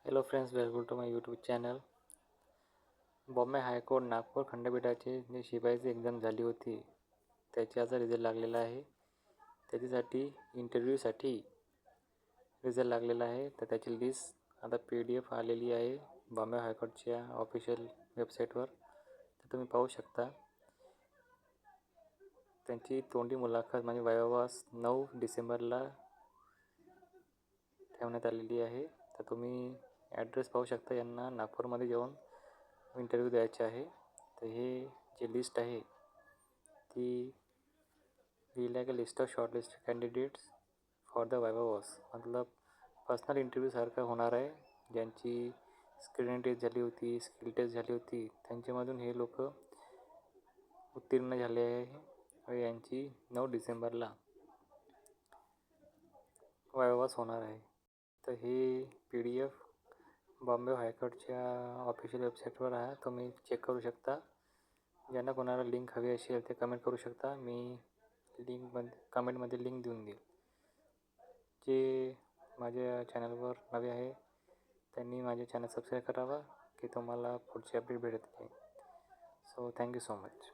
Hello friends, welcome to my YouTube channel. Bombay high court Nagpur खंडपीठाची जी शिपाईची एक्झाम झाली होती त्याची आता रिझल्ट लागलेला आहे. त्याच्यासाठी इंटरव्ह्यूसाठी रिझल्ट लागलेला आहे. तर त्याची लिस्ट आता PDF आलेली आहे बॉम्बे हायकोर्टच्या ऑफिशियल वेबसाईटवर. तर तुम्ही पाहू शकता. त्यांची तोंडी मुलाखत म्हणजे वायवा 9 डिसेंबरला ठेवण्यात आलेली आहे. तर तुम्ही ॲड्रेस पाहू शकता. यांना नागपूरमध्ये जाऊन इंटरव्ह्यू द्यायचे आहे. तर हे जे लिस्ट आहे ती दिली आहे की list of shortlist candidates for the vivas, मतलब पर्सनल इंटरव्ह्यूसारखं होणार आहे. ज्यांची स्क्रीनिंग टेस्ट झाली होती, स्किल टेस्ट झाली होती, त्यांच्यामधून हे लोक उत्तीर्ण झाले आहे व यांची 9 डिसेंबरला वायवास होणार आहे. तर हे PDF बॉम्बे हायकोर्टच्या ऑफिशियल वेबसाईटवर आहे. तुम्ही चेक करू शकता. ज्यांना कोणाला लिंक हवी असेल ते कमेंट करू शकता. मी कमेंटमध्ये लिंक देऊन देईल. जे माझ्या चॅनलवर नवे आहे त्यांनी माझे चॅनल सबस्क्राईब करावा की तुम्हाला पुढची अपडेट भेटत नाही. So thank you so much.